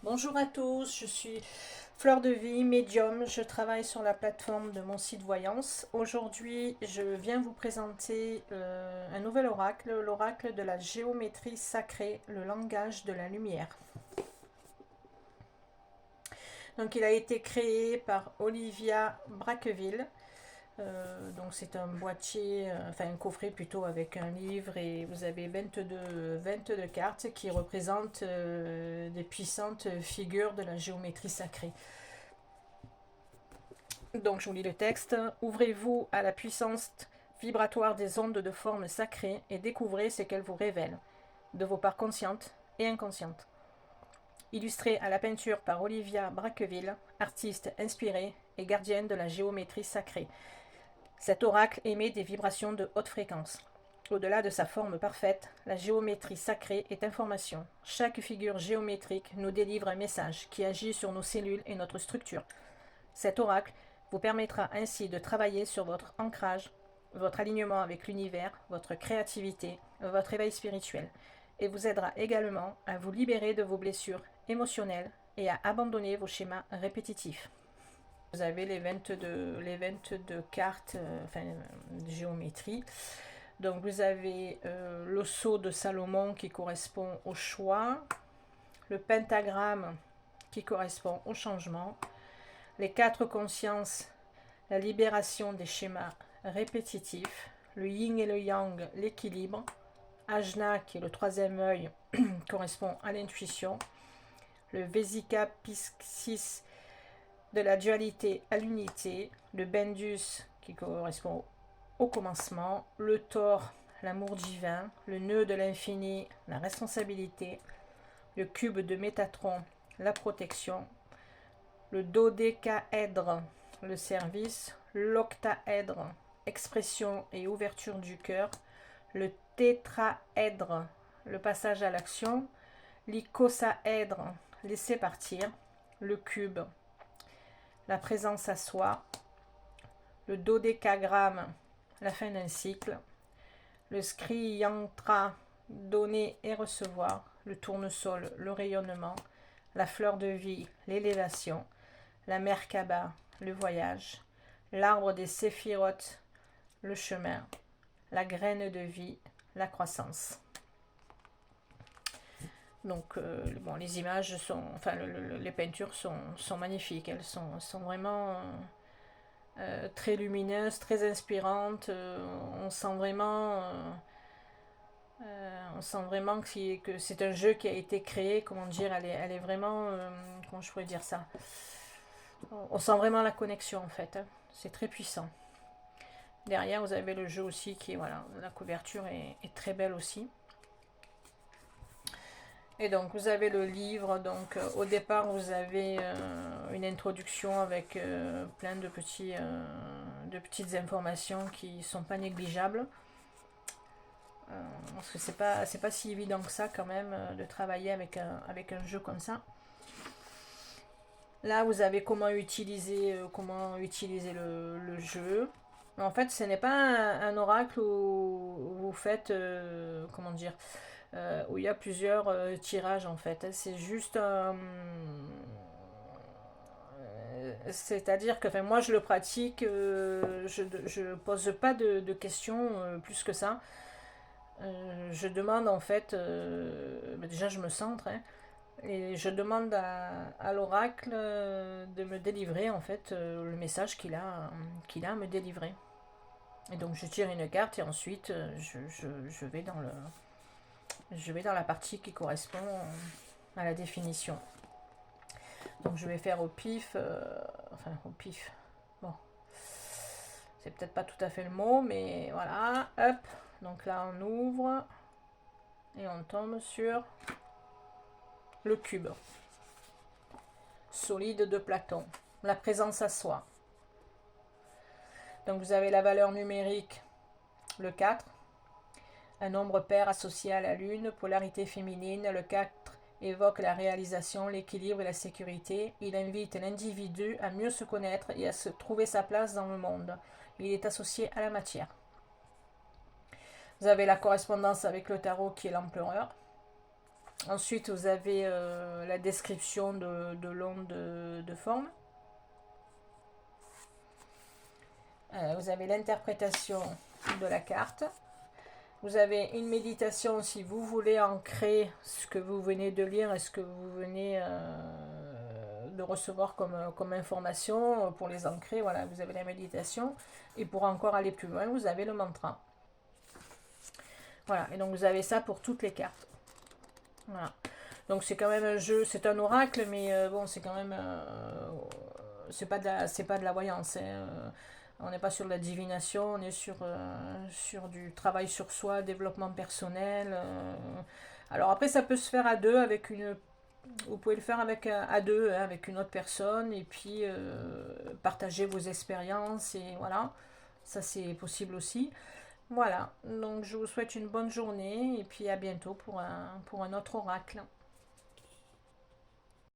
Bonjour à tous, je suis Fleur de Vie, médium, je travaille sur la plateforme de mon site Voyance. Aujourd'hui, je viens vous présenter un nouvel oracle, l'oracle de la géométrie sacrée, le langage de la lumière. Donc il a été créé par Olivia Braqueville. Donc c'est un boîtier, enfin un coffret plutôt avec un livre et vous avez 22 cartes qui représentent des puissantes figures de la géométrie sacrée. Donc je vous lis le texte. Ouvrez-vous à la puissance vibratoire des ondes de forme sacrée et découvrez ce qu'elles vous révèlent, de vos parts conscientes et inconscientes. Illustré à la peinture par Olivia Braqueville, artiste inspirée et gardienne de la géométrie sacrée. Cet oracle émet des vibrations de haute fréquence. Au-delà de sa forme parfaite, la géométrie sacrée est information. Chaque figure géométrique nous délivre un message qui agit sur nos cellules et notre structure. Cet oracle vous permettra ainsi de travailler sur votre ancrage, votre alignement avec l'univers, votre créativité, votre éveil spirituel, et vous aidera également à vous libérer de vos blessures émotionnelles et à abandonner vos schémas répétitifs. Vous avez les 22 cartes de géométrie. Donc vous avez le sceau de Salomon qui correspond au choix, le pentagramme qui correspond au changement, les 4 consciences, la libération des schémas répétitifs, le yin et le yang, l'équilibre, Ajna qui est le 3e œil correspond à l'intuition, le Vesika Piscis de la dualité à l'unité, le Bendus qui correspond au commencement, le Thor, l'amour divin, le nœud de l'infini, la responsabilité, le cube de Métatron, la protection, le dodécaèdre, le service, l'octaèdre, expression et ouverture du cœur, le tétraèdre, le passage à l'action, l'icosaèdre, laisser partir, le cube, la présence à soi, le dodécagramme, la fin d'un cycle, le skri yantra, donner et recevoir, le tournesol, le rayonnement, la fleur de vie, l'élévation, la Merkaba, le voyage, l'arbre des séphirotes, le chemin, la graine de vie, la croissance. Donc, bon, les images sont, enfin, les peintures sont magnifiques. Elles sont vraiment très lumineuses, très inspirantes. On sent vraiment que c'est un jeu qui a été créé. Comment dire, elle est vraiment, comment je pourrais dire ça. On sent vraiment la connexion en fait. Hein. C'est très puissant. Derrière, vous avez le jeu aussi qui est, voilà, la couverture est très belle aussi. Et donc, vous avez le livre. Donc, au départ, vous avez une introduction avec plein de petites informations qui ne sont pas négligeables. Parce que c'est pas si évident que ça, quand même, de travailler avec un jeu comme ça. Là, vous avez comment utiliser le jeu. En fait, ce n'est pas un oracle où vous faites, comment dire, où il y a plusieurs tirages en fait. C'est juste un. C'est-à-dire que enfin, moi je le pratique, je pose pas de questions plus que ça. Je demande en fait, déjà je me centre, hein, et je demande à l'oracle de me délivrer en fait le message qu'il a à me délivrer. Et donc je tire une carte et ensuite je vais dans la partie qui correspond à la définition. Donc je vais faire au pif, enfin au pif. Bon, c'est peut-être pas tout à fait le mot, mais voilà. Hop. Donc là on ouvre et on tombe sur le cube solide de Platon. La présence à soi. Donc vous avez la valeur numérique, le 4. Un nombre pair associé à la lune, polarité féminine, le 4 évoque la réalisation, l'équilibre et la sécurité. Il invite l'individu à mieux se connaître et à se trouver sa place dans le monde. Il est associé à la matière. Vous avez la correspondance avec le tarot qui est l'empereur. Ensuite, vous avez la description de l'onde de forme. Vous avez l'interprétation de la carte. Vous avez une méditation si vous voulez ancrer ce que vous venez de lire et ce que vous venez de recevoir comme information pour les ancrer. Voilà, vous avez la méditation. Et pour encore aller plus loin, vous avez le mantra. Voilà, et donc vous avez ça pour toutes les cartes. Voilà. Donc c'est quand même un jeu, c'est un oracle, mais bon, c'est quand même... c'est pas de la voyance. Hein. On n'est pas sur de la divination, on est sur du travail sur soi, développement personnel. Alors après, ça peut se faire à deux avec une... Vous pouvez le faire avec à deux, hein, avec une autre personne, et puis partager vos expériences, et voilà. Ça, c'est possible aussi. Voilà, donc je vous souhaite une bonne journée, et puis à bientôt pour un autre oracle.